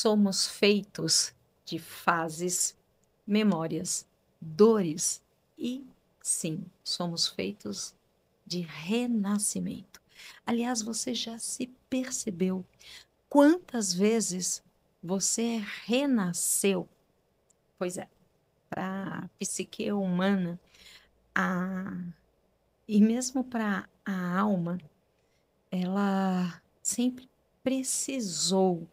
Somos feitos de fases, memórias, dores e, sim, somos feitos de renascimento. Aliás, você já se percebeu quantas vezes você renasceu? Pois é, para a psique humana, a... e mesmo para a alma, ela sempre precisou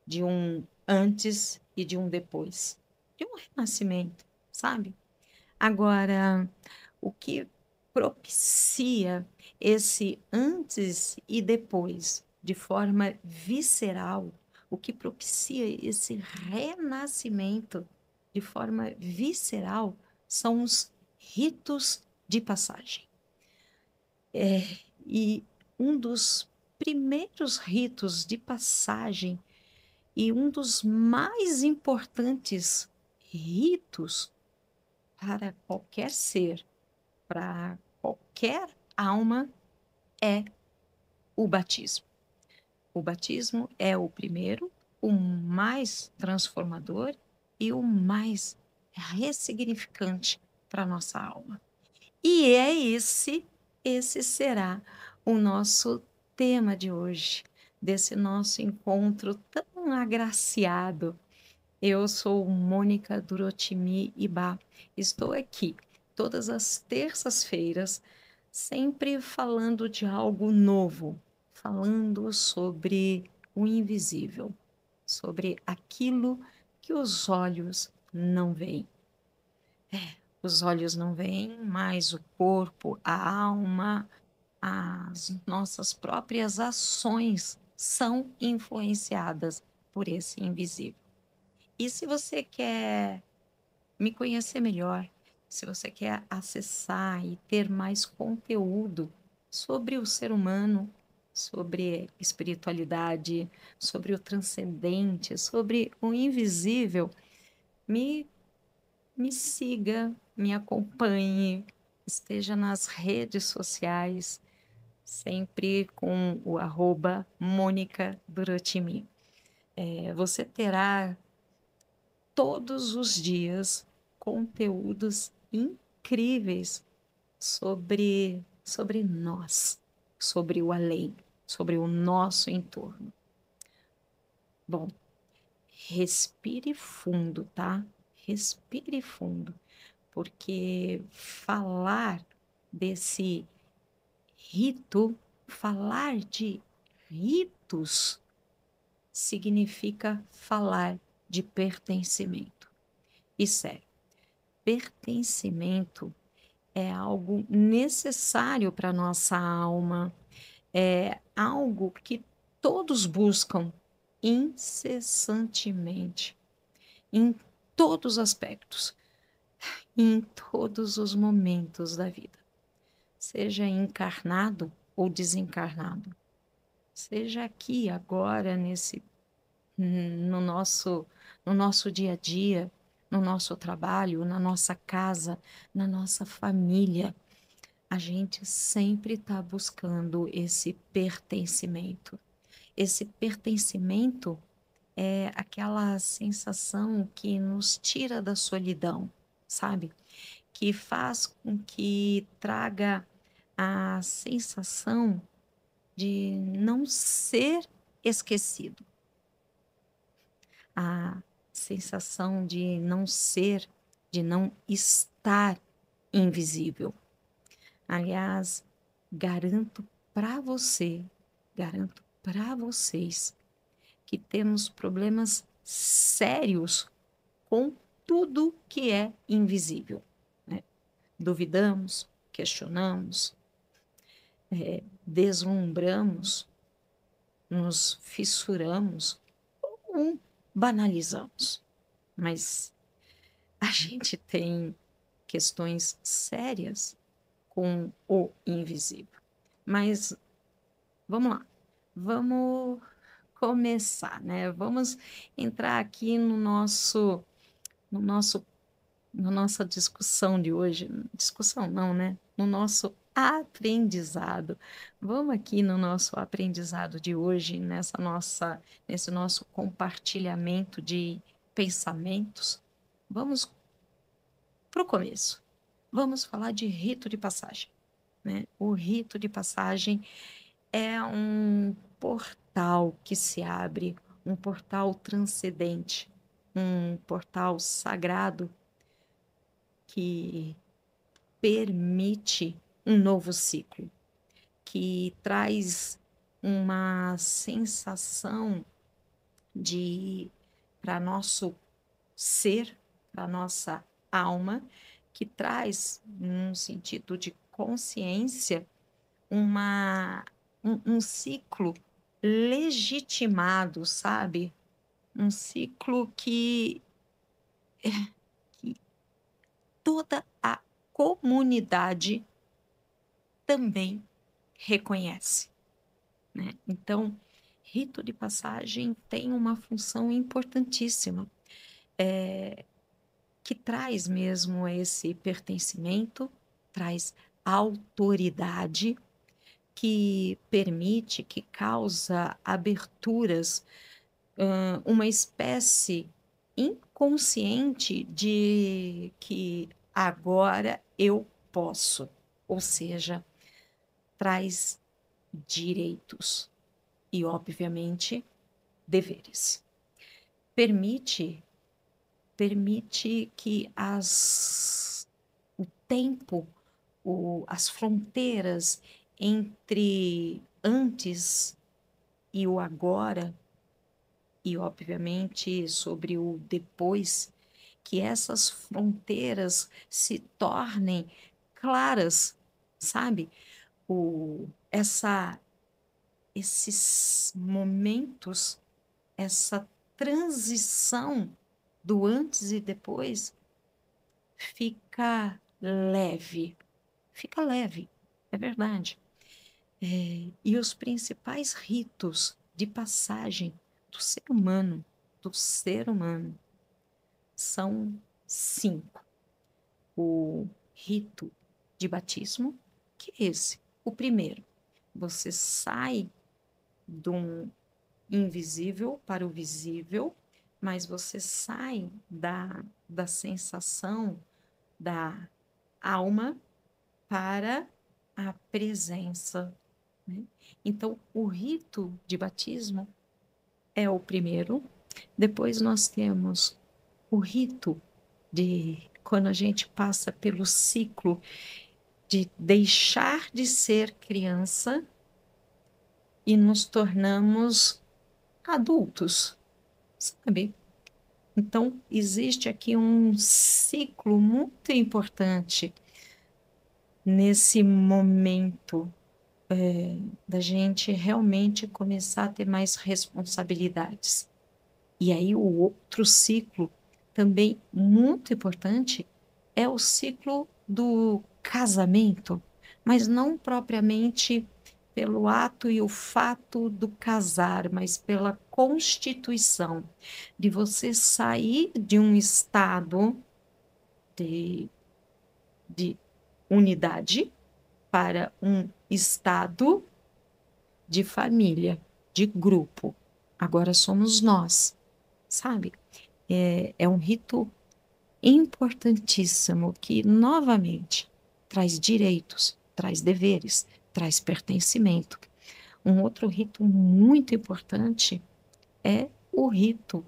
de um antes e de um depois, de um renascimento, sabe? Agora, o que propicia esse antes e depois de forma visceral, o que propicia esse renascimento de forma visceral são os ritos de passagem. E um dos primeiros ritos de passagem e um dos mais importantes ritos para qualquer ser, para qualquer alma, é o batismo. O batismo é o primeiro, o mais transformador e o mais ressignificante para a nossa alma. E é esse será o nosso tema de hoje, desse nosso encontro tão agraciado. Eu sou Mônica Durotimi Ibá. Estou aqui todas as terças-feiras, sempre falando de algo novo, falando sobre o invisível, sobre aquilo que os olhos não veem. Os olhos não veem, mas o corpo, a alma, as nossas próprias ações são influenciadas por esse invisível. E se você quer me conhecer melhor, se você quer acessar e ter mais conteúdo sobre o ser humano, sobre espiritualidade, sobre o transcendente, sobre o invisível, me, me siga, me acompanhe, esteja nas redes sociais, sempre com o @Mônica Durotimi. Você terá todos os dias conteúdos incríveis sobre nós, sobre o além, sobre o nosso entorno. Bom, respire fundo, tá? Respire fundo, porque falar desse rito, falar de ritos, significa falar de pertencimento. E sério, pertencimento é algo necessário para nossa alma, é algo que todos buscam incessantemente, em todos os aspectos, em todos os momentos da vida, seja encarnado ou desencarnado, seja aqui agora no nosso dia a dia, no nosso trabalho, na nossa casa, na nossa família. A gente sempre está buscando esse pertencimento. Esse pertencimento é aquela sensação que nos tira da solidão, sabe? Que faz com que traga a sensação de não ser esquecido, a sensação de não ser, de não estar invisível. Aliás, garanto para você, garanto para vocês que temos problemas sérios com tudo que é invisível, né? Duvidamos, questionamos, deslumbramos, nos fissuramos ou banalizamos. Mas a gente tem questões sérias com o invisível. Mas vamos lá, vamos começar, né? Vamos entrar aqui no nosso, na nossa discussão de hoje. Discussão não, né? No nosso aprendizado. Vamos aqui no nosso aprendizado de hoje, nesse nosso compartilhamento de pensamentos. Vamos para o começo. Vamos falar de rito de passagem, né? O rito de passagem é um portal que se abre, um portal transcendente, um portal sagrado que permite um novo ciclo, que traz uma sensação de para nosso ser, para nossa alma, que traz num sentido de consciência um ciclo legitimado, sabe? Um ciclo que toda a comunidade também reconhece, né? Então, rito de passagem tem uma função importantíssima, que traz mesmo esse pertencimento, traz autoridade, que permite, que causa aberturas, uma espécie inconsciente de que agora eu posso, ou seja, traz direitos e, obviamente, deveres. Permite que o tempo, as fronteiras entre antes e o agora, e obviamente sobre o depois, que essas fronteiras se tornem claras, sabe? O, essa, esses momentos, essa transição do antes e depois fica fica leve, é verdade. E os principais ritos de passagem do ser humano, são 5. O rito de batismo, que é esse, o primeiro. Você sai do invisível para o visível, mas você sai da sensação da alma para a presença, né? Então, o rito de batismo é o primeiro. Depois nós temos o rito de quando a gente passa pelo ciclo de deixar de ser criança e nos tornamos adultos, sabe? Então, existe aqui um ciclo muito importante nesse momento, da gente realmente começar a ter mais responsabilidades. E aí o outro ciclo, também muito importante, é o ciclo do casamento, mas não propriamente pelo ato e o fato do casar, mas pela constituição de você sair de um estado de, de unidade para um estado de família, de grupo. Agora somos nós, sabe? É um rito importantíssimo que, novamente, traz direitos, traz deveres, traz pertencimento. Um outro rito muito importante é o rito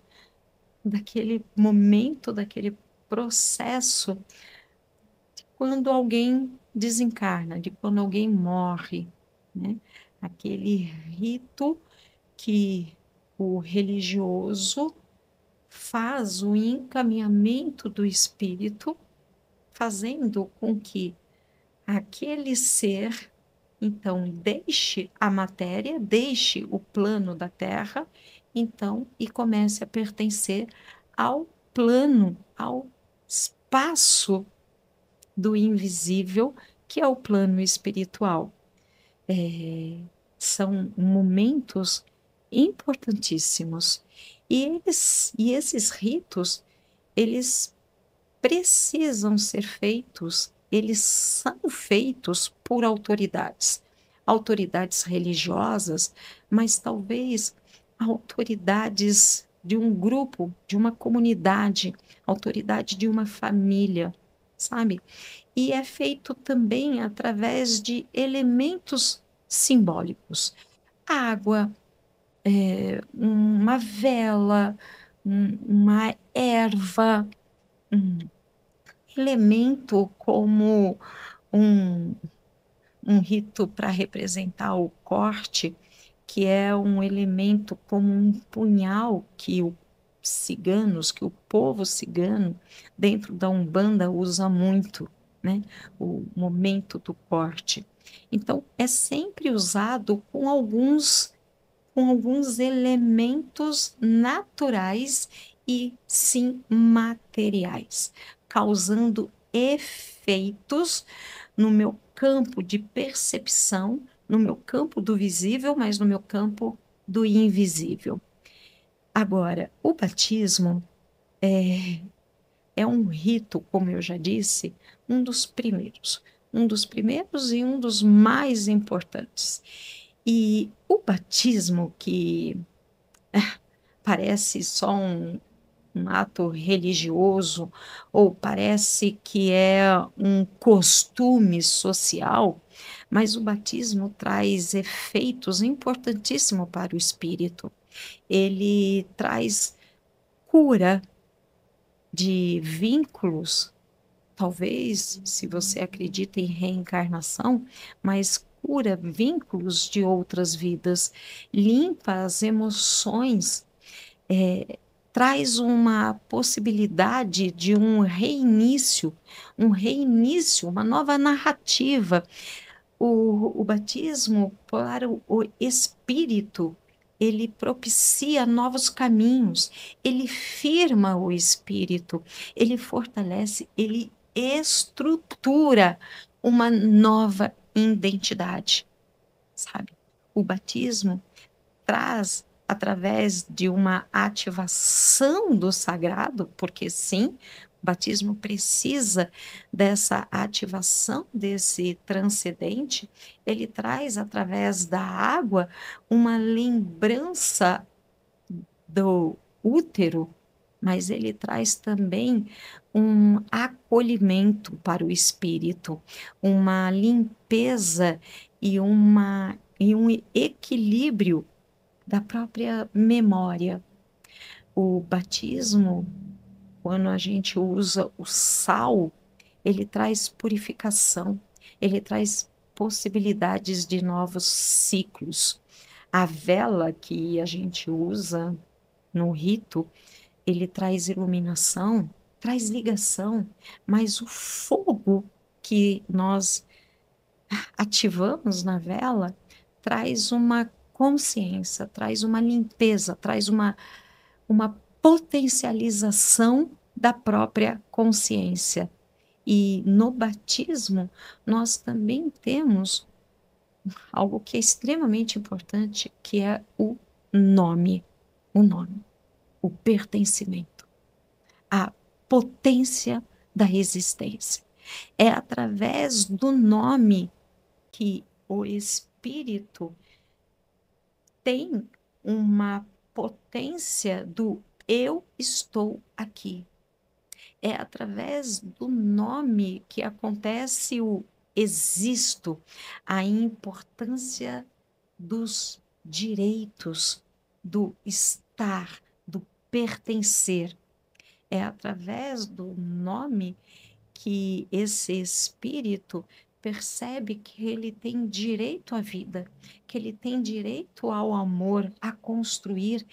daquele momento, daquele processo de quando alguém desencarna, de quando alguém morre, né? Aquele rito que o religioso faz o encaminhamento do espírito, fazendo com que aquele ser, então, deixe a matéria, deixe o plano da Terra, então, e comece a pertencer ao plano, ao espaço do invisível, que é o plano espiritual. São momentos importantíssimos. E esses ritos, eles precisam ser feitos eles são feitos por autoridades, autoridades religiosas, mas talvez autoridades de um grupo, de uma comunidade, autoridade de uma família, sabe? E é feito também através de elementos simbólicos. Água, uma vela, uma erva, um elemento como um, um rito para representar o corte, que é um elemento como um punhal que o ciganos, que o povo cigano, dentro da Umbanda, usa muito, né? O momento do corte. Então, é sempre usado com alguns elementos naturais e sim materiais, causando efeitos no meu campo de percepção, no meu campo do visível, mas no meu campo do invisível. Agora, o batismo é um rito, como eu já disse, um dos primeiros e um dos mais importantes. E o batismo, que parece só um ato religioso, ou parece que é um costume social, mas o batismo traz efeitos importantíssimos para o espírito. Ele traz cura de vínculos, talvez, se você acredita em reencarnação, mas cura vínculos de outras vidas, limpa as emoções, traz uma possibilidade de um reinício, uma nova narrativa. O batismo para o espírito, ele propicia novos caminhos, ele firma o espírito, ele fortalece, ele estrutura uma nova identidade, sabe? O batismo traz, através de uma ativação do sagrado, porque sim, o batismo precisa dessa ativação desse transcendente, ele traz, através da água, uma lembrança do útero, mas ele traz também um acolhimento para o espírito, uma limpeza e um equilíbrio da própria memória. O batismo, quando a gente usa o sal, ele traz purificação, ele traz possibilidades de novos ciclos. A vela que a gente usa no rito, ele traz iluminação, traz ligação, mas o fogo que nós ativamos na vela traz uma consciência, traz uma limpeza, traz uma potencialização da própria consciência. E no batismo, nós também temos algo que é extremamente importante, que é o nome, o pertencimento, a potência da existência. É através do nome que o espírito tem uma potência do eu estou aqui. É através do nome que acontece o existo, a importância dos direitos, do estar, do pertencer. É através do nome que esse espírito percebe que ele tem direito à vida, que ele tem direito ao amor, a construir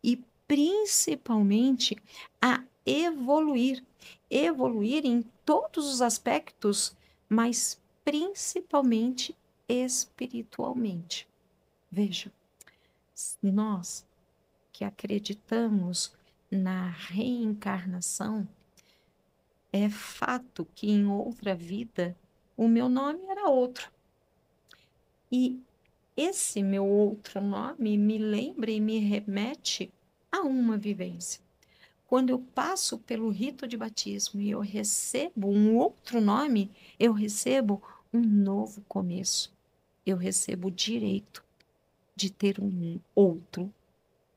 e principalmente a evoluir, evoluir em todos os aspectos, mas principalmente espiritualmente. Veja, nós que acreditamos na reencarnação, é fato que em outra vida o meu nome era outro. E esse meu outro nome me lembra e me remete a uma vivência. Quando eu passo pelo rito de batismo e eu recebo um outro nome, eu recebo um novo começo. Eu recebo o direito de ter um outro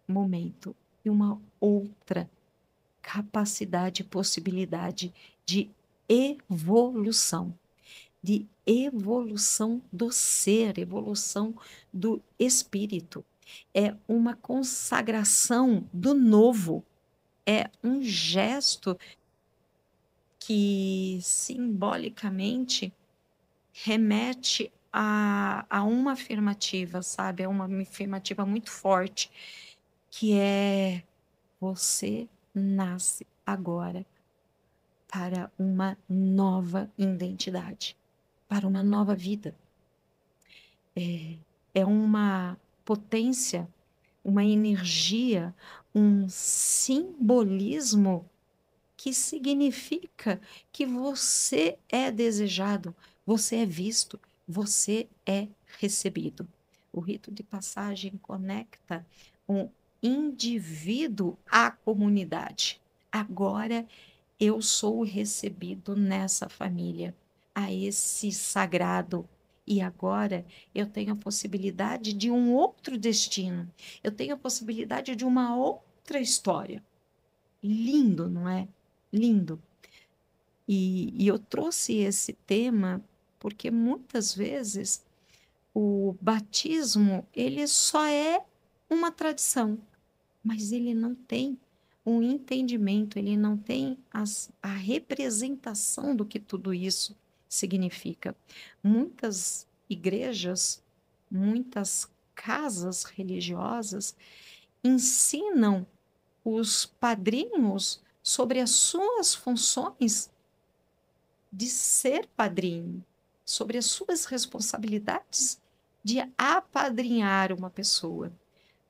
momento e uma outra capacidade e possibilidade evolução, de evolução do ser, evolução do espírito. É uma consagração do novo, é um gesto que simbolicamente remete a uma afirmativa, sabe? É uma afirmativa muito forte, que é: você nasce agora para uma nova identidade, para uma nova vida. É uma potência, uma energia, um simbolismo que significa que você é desejado, você é visto, você é recebido. O rito de passagem conecta um indivíduo à comunidade. Agora eu sou recebido nessa família, a esse sagrado. E agora eu tenho a possibilidade de um outro destino, eu tenho a possibilidade de uma outra história. Lindo, não é? Lindo. E eu trouxe esse tema porque muitas vezes o batismo ele só é uma tradição, mas ele não tem um entendimento, ele não tem a representação do que tudo isso significa. Muitas igrejas, muitas casas religiosas ensinam os padrinhos sobre as suas funções de ser padrinho, sobre as suas responsabilidades de apadrinhar uma pessoa.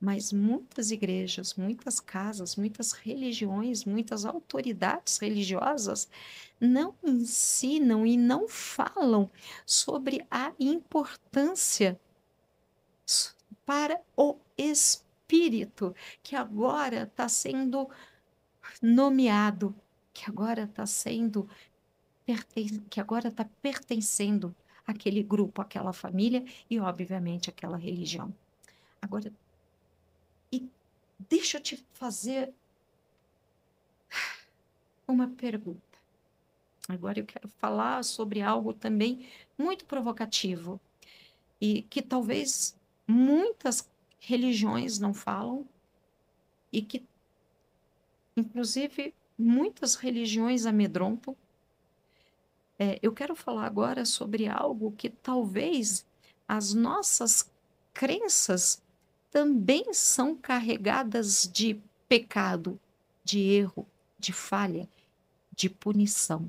Mas muitas igrejas, muitas casas, muitas religiões, muitas autoridades religiosas não ensinam e não falam sobre a importância para o espírito que agora está sendo nomeado, que agora está sendo que agora está pertencendo àquele grupo, àquela família e, obviamente, àquela religião. Agora, e deixa eu te fazer uma pergunta. Agora eu quero falar sobre algo também muito provocativo e que talvez muitas religiões não falam e que, inclusive, muitas religiões amedrontam. Eu quero falar agora sobre algo que talvez as nossas crenças também são carregadas de pecado, de erro, de falha, de punição.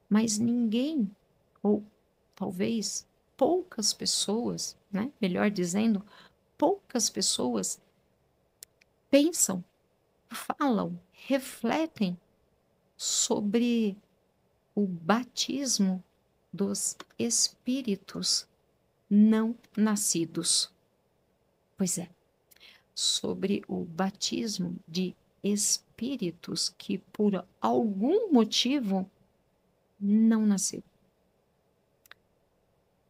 Mas ninguém, ou talvez poucas pessoas, né? Melhor dizendo, poucas pessoas pensam, falam, refletem sobre o batismo dos espíritos não nascidos. Pois é, sobre o batismo de espíritos que por algum motivo não nasceram.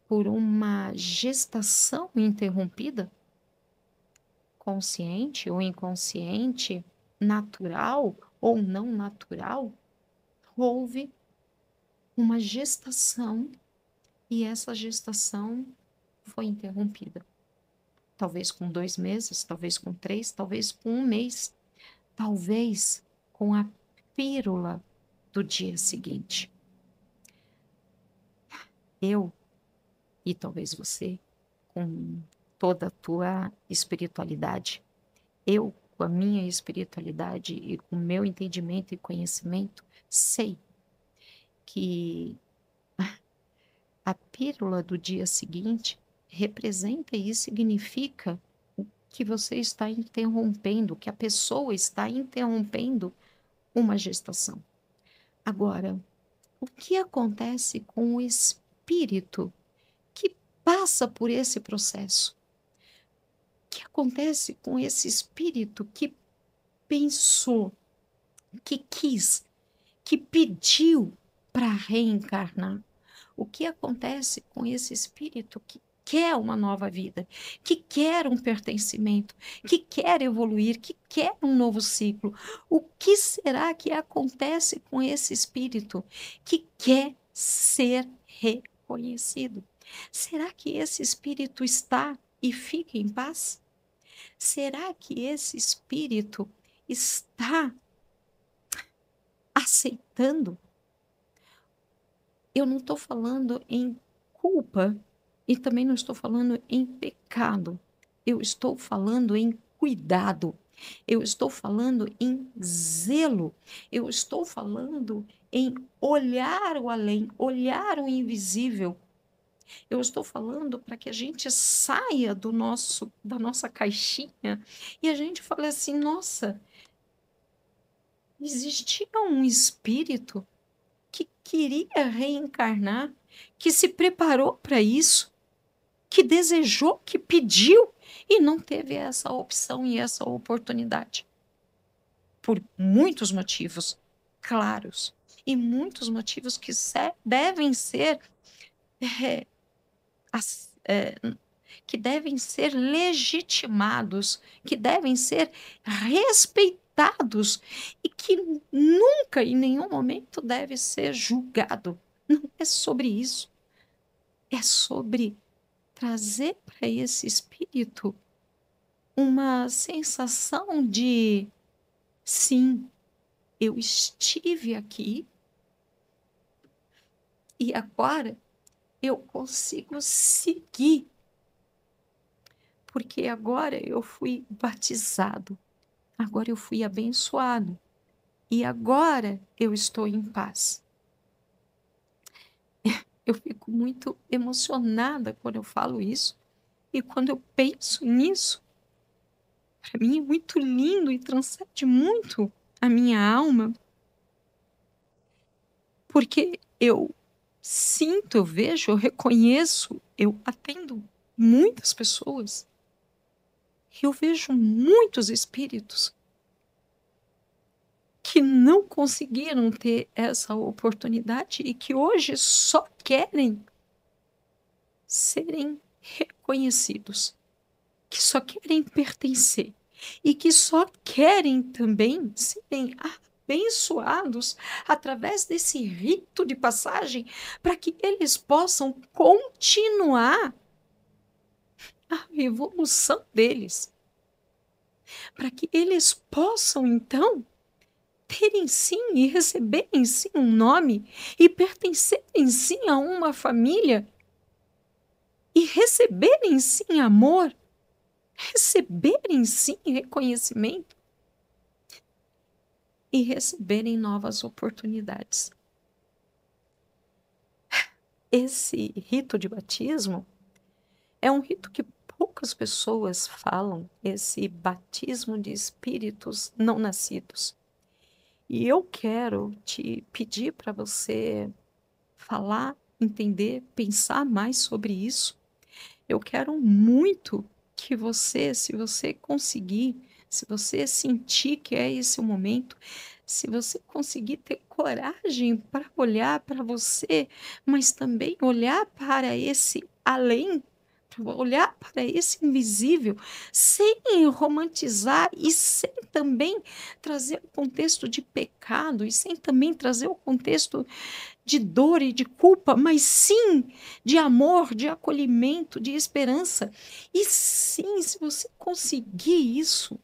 Por uma gestação interrompida, consciente ou inconsciente, natural ou não natural, houve uma gestação e essa gestação foi interrompida. Talvez com 2 meses, talvez com 3, talvez com 1 mês, talvez com a pílula do dia seguinte. Eu, e talvez você, com toda a tua espiritualidade, eu, com a minha espiritualidade e com o meu entendimento e conhecimento, sei que a pílula do dia seguinte representa e significa que você está interrompendo, que a pessoa está interrompendo uma gestação. Agora, o que acontece com o espírito que passa por esse processo? O que acontece com esse espírito que pensou que quis, que pediu para reencarnar. O que acontece com esse espírito que quer uma nova vida, que quer um pertencimento, que quer evoluir, que quer um novo ciclo? O que será que acontece com esse espírito que quer ser reconhecido? Será que esse espírito está e fica em paz? Será que esse espírito está aceitando? Eu não estou falando em culpa e também não estou falando em pecado. Eu estou falando em cuidado. Eu estou falando em zelo. Eu estou falando em olhar o além, olhar o invisível. Eu estou falando para que a gente saia da nossa caixinha e a gente fale assim: nossa, existia um espírito que queria reencarnar, que se preparou para isso, que desejou, que pediu e não teve essa opção e essa oportunidade. Por muitos motivos claros e muitos motivos que devem ser que devem ser legitimados, que devem ser respeitados e que nunca, em nenhum momento, deve ser julgado. Não é sobre isso. É sobre trazer para esse espírito uma sensação de sim, eu estive aqui e agora eu consigo seguir, porque agora eu fui batizado, agora eu fui abençoado e agora eu estou em paz. Eu fico muito emocionada quando eu falo isso e quando eu penso nisso. Para mim é muito lindo e transcende muito a minha alma, porque eu sinto, eu vejo, eu reconheço, eu atendo muitas pessoas, eu vejo muitos espíritos que não conseguiram ter essa oportunidade e que hoje só querem serem reconhecidos, que só querem pertencer e que só querem também serem abençoados através desse rito de passagem para que eles possam continuar a evolução deles, para que eles possam então terem sim e receberem sim um nome e pertencerem sim a uma família e receberem sim amor, receberem sim reconhecimento e receberem novas oportunidades. Esse rito de batismo é um rito que poucas pessoas falam, esse batismo de espíritos não nascidos. E eu quero te pedir para você falar, entender, pensar mais sobre isso. Eu quero muito que você, se você conseguir, se você sentir que é esse o momento, se você conseguir ter coragem para olhar para você, mas também olhar para esse além, para olhar para esse invisível, sem romantizar e sem também trazer o contexto de pecado e sem também trazer o contexto de dor e de culpa, mas sim de amor, de acolhimento, de esperança. E sim, se você conseguir isso,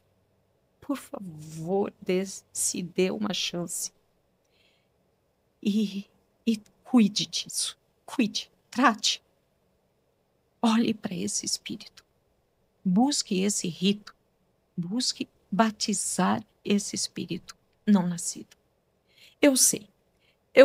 por favor, se dê uma chance. E cuide disso. Cuide, trate. Olhe para esse espírito. Busque esse rito. Busque batizar esse espírito não nascido. Eu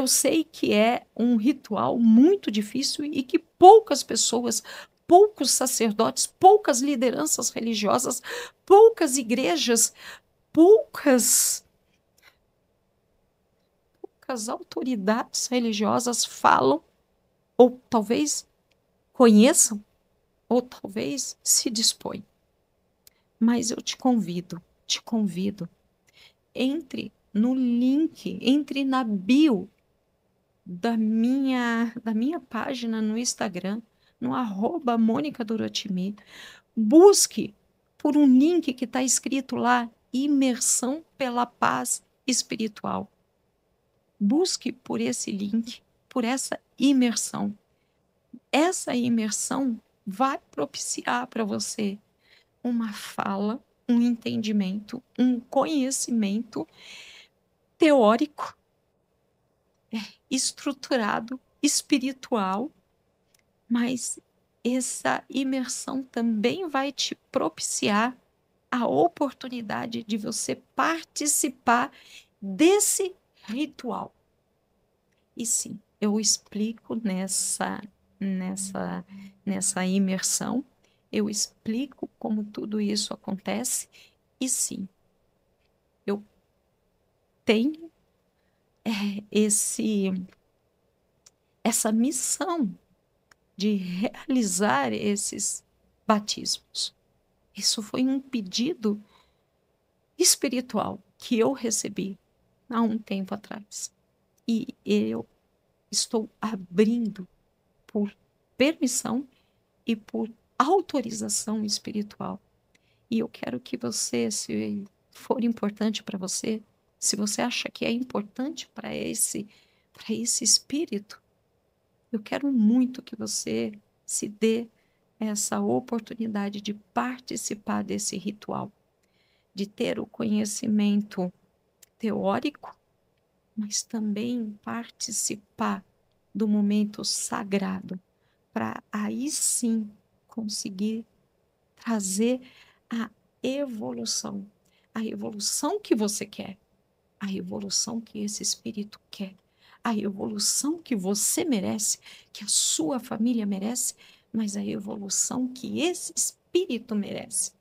sei que é um ritual muito difícil e que poucas pessoas, poucos sacerdotes, poucas lideranças religiosas, poucas igrejas, poucas autoridades religiosas falam, ou talvez conheçam, ou talvez se dispõem. Mas eu te convido, entre no link, entre na bio da minha página no Instagram, no @Mônica Dorotimi. Busque por um link que está escrito lá, Imersão pela Paz Espiritual. Busque por esse link, por essa imersão. Essa imersão vai propiciar para você uma fala, um entendimento, um conhecimento teórico, estruturado, espiritual, mas essa imersão também vai te propiciar a oportunidade de você participar desse ritual. E sim, eu explico nessa imersão, eu explico como tudo isso acontece, e sim, eu tenho essa missão de realizar esses batismos. Isso foi um pedido espiritual que eu recebi há um tempo atrás. E eu estou abrindo por permissão e por autorização espiritual. E eu quero que você, se for importante para você, se você acha que é importante para esse espírito, eu quero muito que você se dê essa oportunidade de participar desse ritual, de ter o conhecimento teórico, mas também participar do momento sagrado, para aí sim conseguir trazer a evolução que você quer, a evolução que esse espírito quer, a evolução que você merece, que a sua família merece, mas a evolução que esse espírito merece,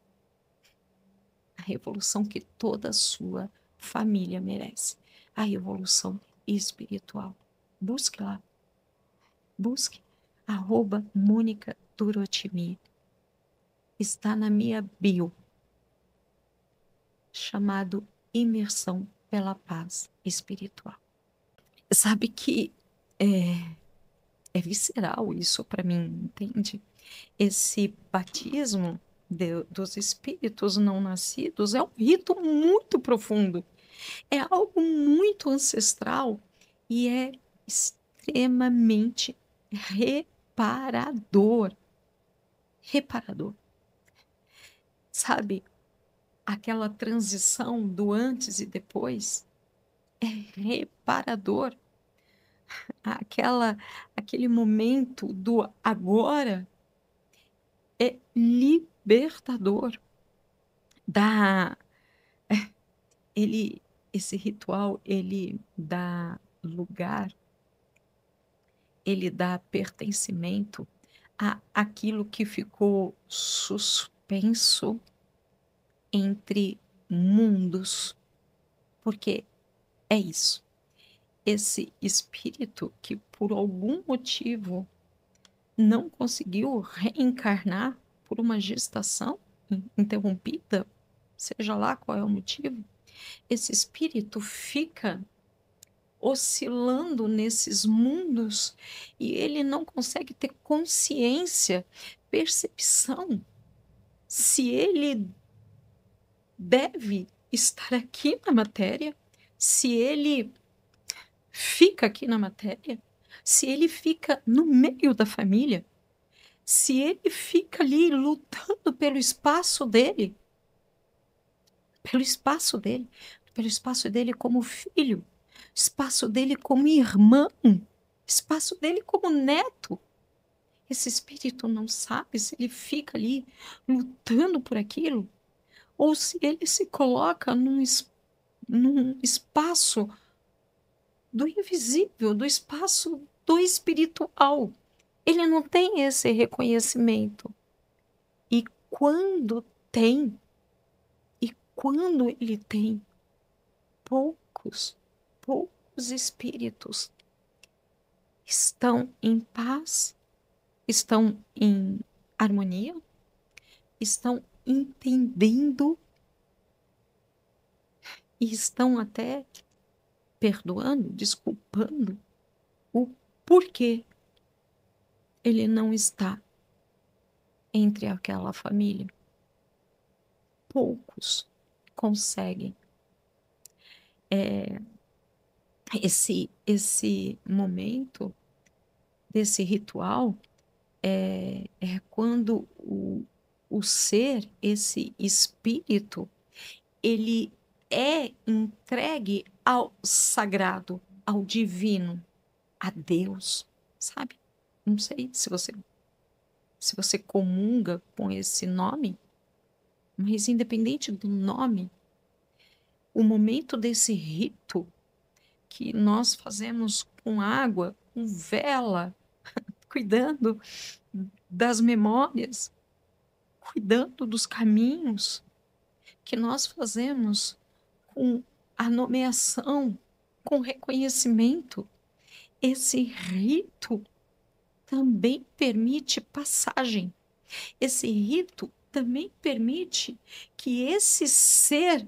a evolução que toda a sua família merece, a evolução espiritual. Busque lá, busque @Mônica Dorotimi. Está na minha bio, chamado Imersão pela Paz Espiritual. Sabe que é visceral isso para mim, entende? Esse batismo dos espíritos não nascidos é um rito muito profundo, é algo muito ancestral e é extremamente reparador. Reparador. Sabe, aquela transição do antes e depois é reparador. Aquele momento do agora é libertador. Esse ritual, ele dá lugar, ele dá pertencimento àquilo que ficou suspenso entre mundos, porque é isso. Esse espírito que por algum motivo não conseguiu reencarnar por uma gestação interrompida, seja lá qual é o motivo, esse espírito fica oscilando nesses mundos e ele não consegue ter consciência, percepção, se ele deve estar aqui na matéria, se ele fica aqui na matéria, se ele fica no meio da família, se ele fica ali lutando pelo espaço dele, pelo espaço dele, pelo espaço dele como filho, espaço dele como irmão, espaço dele como neto. Esse espírito não sabe se ele fica ali lutando por aquilo ou se ele se coloca num espaço do invisível, do espaço do espiritual. Ele não tem esse reconhecimento. E quando ele tem, poucos espíritos estão em paz, estão em harmonia, estão entendendo e estão até perdoando, desculpando, o porquê ele não está entre aquela família. Poucos conseguem. Esse momento desse ritual é quando o ser, esse espírito, ele é entregue ao sagrado, ao divino, a Deus, sabe? Não sei se você comunga com esse nome, mas independente do nome, o momento desse rito que nós fazemos com água, com vela, cuidando das memórias, cuidando dos caminhos, que nós fazemos com a nomeação, com reconhecimento, esse rito também permite passagem. Esse rito também permite que esse ser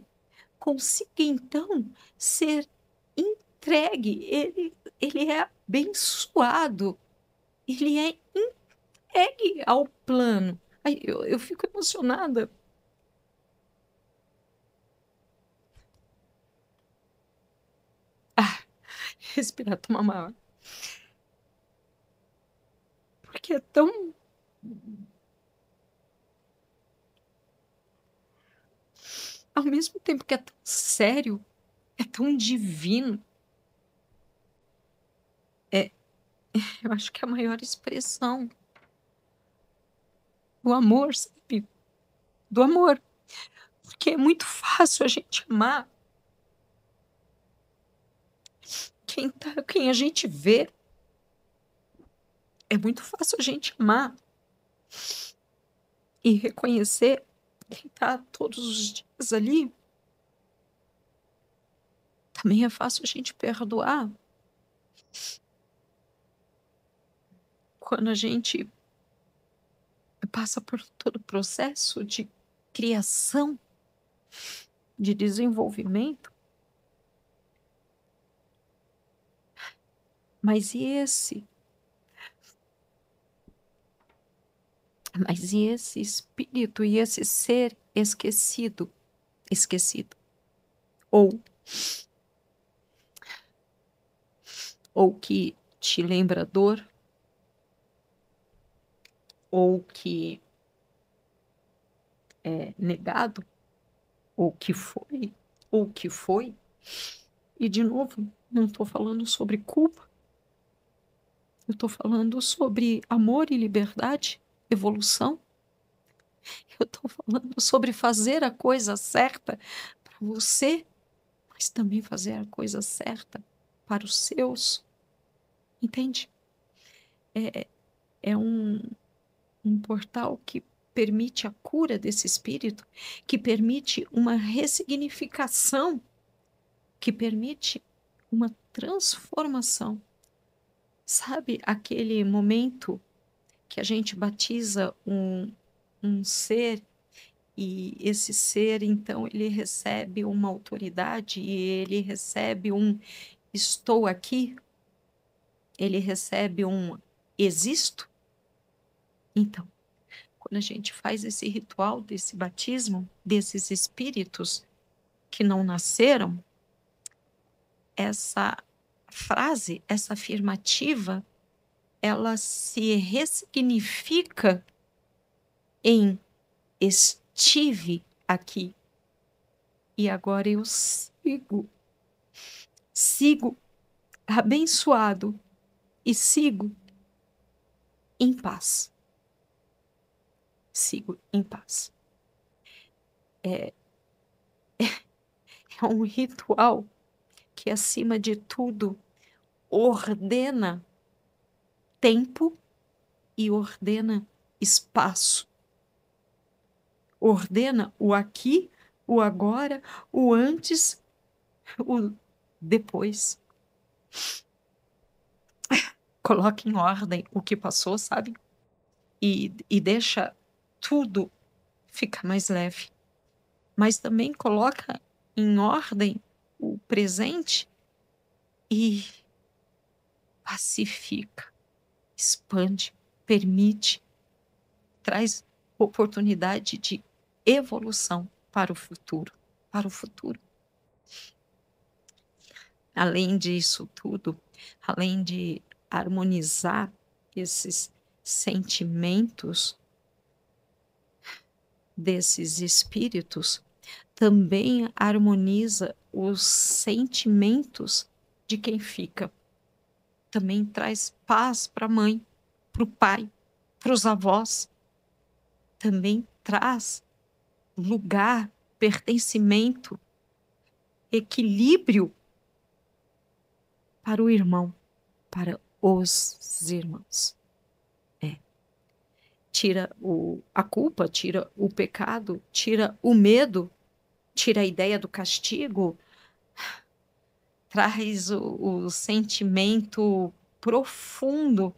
consiga, então, ser entregue. Ele é abençoado. Ele é entregue ao plano. Ai, eu fico emocionada. Respirar, tomar uma água. Porque é tão... Ao mesmo tempo que é tão sério, é tão divino. Eu acho que é a maior expressão do amor, sabe? Do amor. Porque é muito fácil a gente amar quem a gente vê. É muito fácil a gente amar e reconhecer quem está todos os dias ali. Também é fácil a gente perdoar quando a gente passa por todo o processo de criação, de desenvolvimento. Mas e esse espírito e esse ser esquecido, ou que te lembra dor, ou que é negado, ou que foi, e de novo, não estou falando sobre culpa, eu estou falando sobre amor e liberdade, evolução. Eu estou falando sobre fazer a coisa certa para você, mas também fazer a coisa certa para os seus. Entende? É um portal que permite a cura desse espírito, que permite uma ressignificação, que permite uma transformação. Sabe aquele momento que a gente batiza um ser, e esse ser, então, ele recebe uma autoridade, e ele recebe um estou aqui, ele recebe um existo? Então, quando a gente faz esse ritual desse batismo, desses espíritos que não nasceram, essa frase, essa afirmativa, ela se ressignifica em estive aqui e agora eu sigo abençoado e sigo em paz. Sigo em paz. É um ritual que, acima de tudo, ordena tempo e ordena espaço. Ordena o aqui, o agora, o antes, o depois. Coloca em ordem o que passou, sabe? E deixa tudo ficar mais leve. Mas também coloca em ordem o presente e pacifica, expande, permite, traz oportunidade de evolução para o futuro, para o futuro. Além disso tudo, além de harmonizar esses sentimentos desses espíritos, também harmoniza os sentimentos de quem fica. Também traz paz para a mãe, para o pai, para os avós. Também traz lugar, pertencimento, equilíbrio para o irmão, para os irmãos. Tira a culpa, tira o pecado, tira o medo, tira a ideia do castigo, traz o sentimento profundo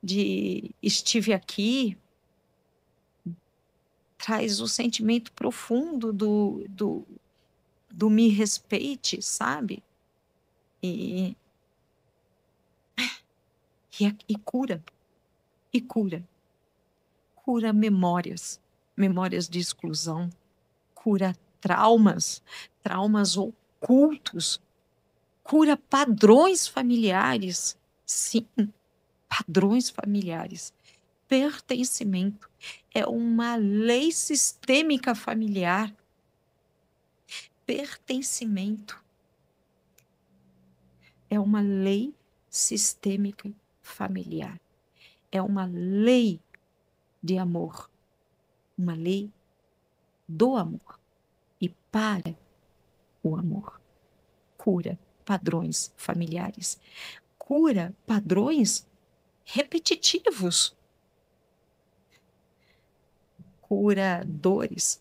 de estive aqui, traz o sentimento profundo do me respeite, sabe? E cura, e cura. Cura memórias, memórias de exclusão, cura traumas, traumas ocultos, cura padrões familiares, sim, padrões familiares. Pertencimento é uma lei sistêmica familiar. Pertencimento é uma lei sistêmica familiar. É uma lei de amor, uma lei do amor e para o amor. Cura padrões familiares, cura padrões repetitivos, cura dores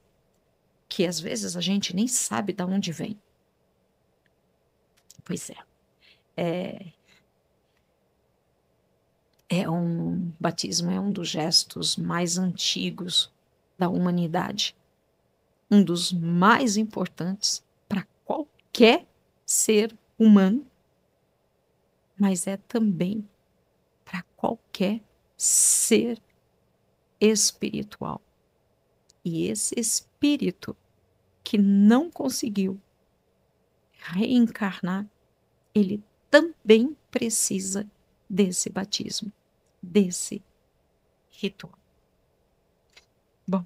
que às vezes a gente nem sabe de onde vem. Pois batismo é um dos gestos mais antigos da humanidade, um dos mais importantes para qualquer ser humano, mas é também para qualquer ser espiritual. E esse espírito que não conseguiu reencarnar, ele também precisa desse batismo, desse ritual. Bom,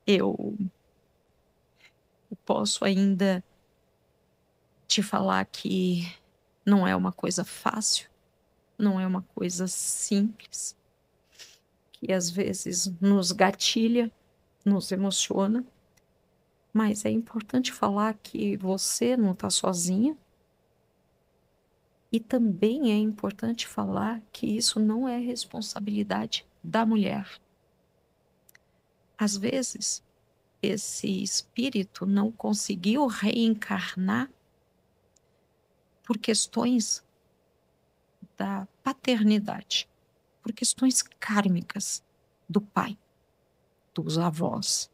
eu posso ainda te falar que não é uma coisa fácil, não é uma coisa simples, que às vezes nos gatilha, nos emociona, mas é importante falar que você não está sozinha. E também é importante falar que isso não é responsabilidade da mulher. Às vezes, esse espírito não conseguiu reencarnar por questões da paternidade, por questões kármicas do pai, dos avós.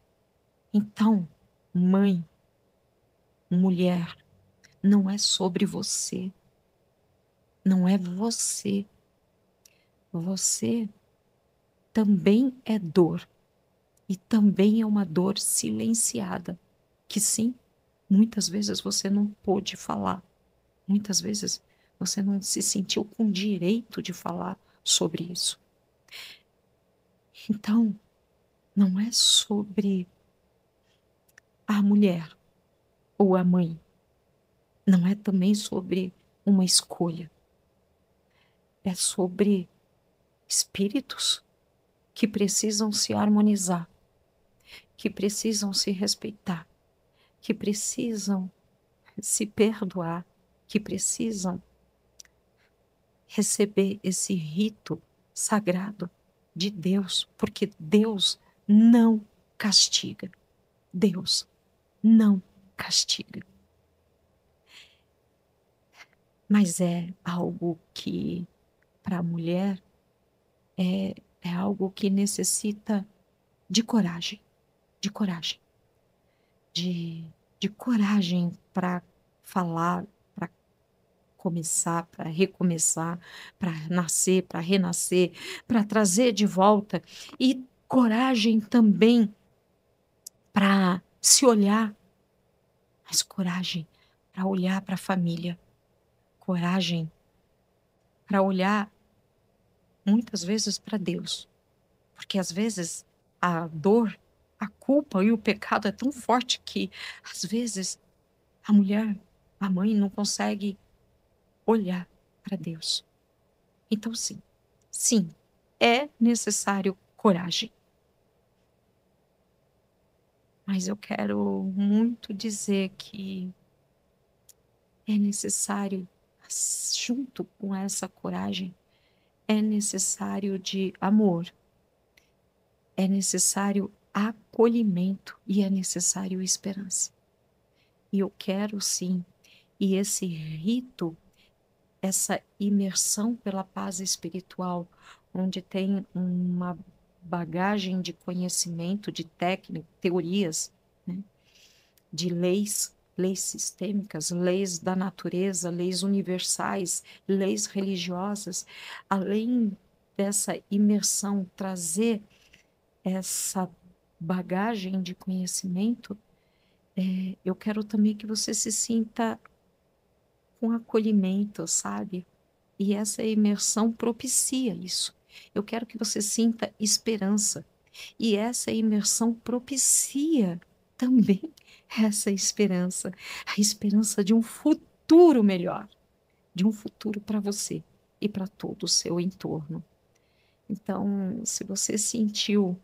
Então, mãe, mulher, não é sobre você. Não é você. Você também é dor. E também é uma dor silenciada. Que sim, muitas vezes você não pôde falar. Muitas vezes você não se sentiu com direito de falar sobre isso. Então, não é sobre a mulher ou a mãe. Não é também sobre uma escolha. É sobre espíritos que precisam se harmonizar, que precisam se respeitar, que precisam se perdoar, que precisam receber esse rito sagrado de Deus, porque Deus não castiga. Deus não castiga. Mas é algo que, para a mulher, é algo que necessita de coragem, de coragem, de coragem para falar, para começar, para recomeçar, para nascer, para renascer, para trazer de volta. E coragem também para se olhar, mas coragem para olhar para a família, coragem para olhar muitas vezes para Deus, porque às vezes a dor, a culpa e o pecado é tão forte que às vezes a mulher, a mãe não consegue olhar para Deus. Então sim, sim, é necessário coragem. Mas eu quero muito dizer que é necessário, junto com essa coragem, é necessário de amor, é necessário acolhimento e é necessário esperança. E eu quero sim, e esse rito, essa imersão pela paz espiritual, onde tem uma bagagem de conhecimento, de técnica, teorias, né, de leis, leis sistêmicas, leis da natureza, leis universais, leis religiosas, além dessa imersão trazer essa bagagem de conhecimento, eu quero também que você se sinta com acolhimento, sabe? E essa imersão propicia isso. Eu quero que você sinta esperança. E essa imersão propicia também essa esperança, a esperança de um futuro melhor, de um futuro para você e para todo o seu entorno. Então, se você sentiu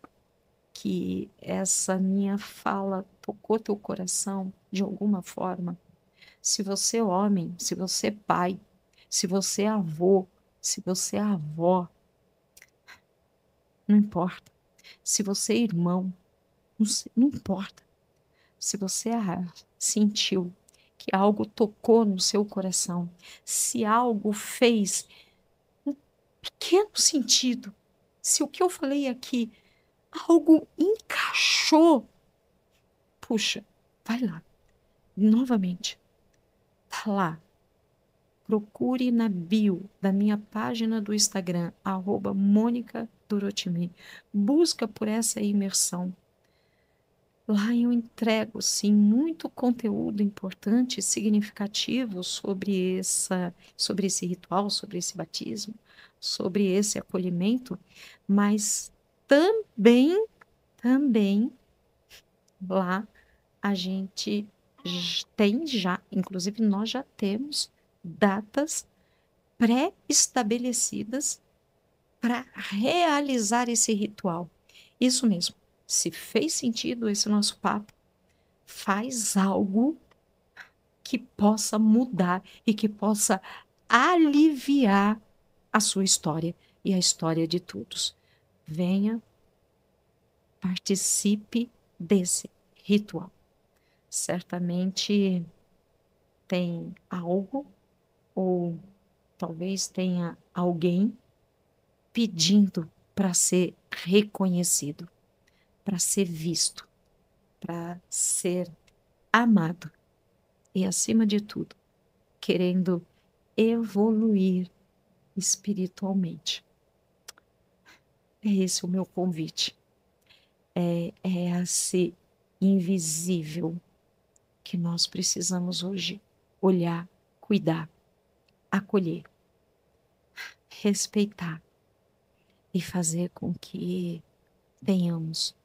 que essa minha fala tocou teu coração de alguma forma, se você é homem, se você é pai, se você é avô, se você é avó, não importa. Se você é irmão, não importa. Se você sentiu que algo tocou no seu coração, se algo fez um pequeno sentido, se o que eu falei aqui, algo encaixou, puxa, vai lá, novamente, tá lá. Procure na bio da minha página do Instagram, @Mônica Dorotimi. Busca por essa imersão. Lá eu entrego, sim, muito conteúdo importante e significativo sobre esse ritual, sobre esse batismo, sobre esse acolhimento, mas também lá a gente tem já, inclusive nós já temos datas pré-estabelecidas para realizar esse ritual. Isso mesmo. Se fez sentido esse nosso papo, faz algo que possa mudar e que possa aliviar a sua história e a história de todos. Venha, participe desse ritual. Certamente tem algo, ou talvez tenha alguém pedindo para ser reconhecido, para ser visto, para ser amado e, acima de tudo, querendo evoluir espiritualmente. É esse o meu convite. É esse invisível que nós precisamos hoje olhar, cuidar, acolher, respeitar e fazer com que tenhamos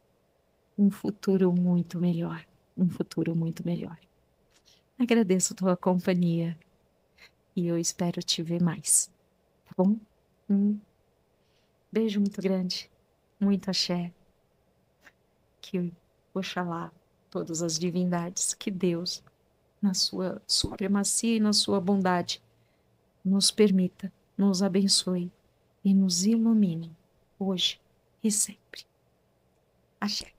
um futuro muito melhor, um futuro muito melhor. Agradeço a tua companhia e eu espero te ver mais, tá bom? Um beijo muito grande, muito axé, que Oxalá, todas as divindades, que Deus, na sua supremacia e na sua bondade, nos permita, nos abençoe e nos ilumine, hoje e sempre. Axé.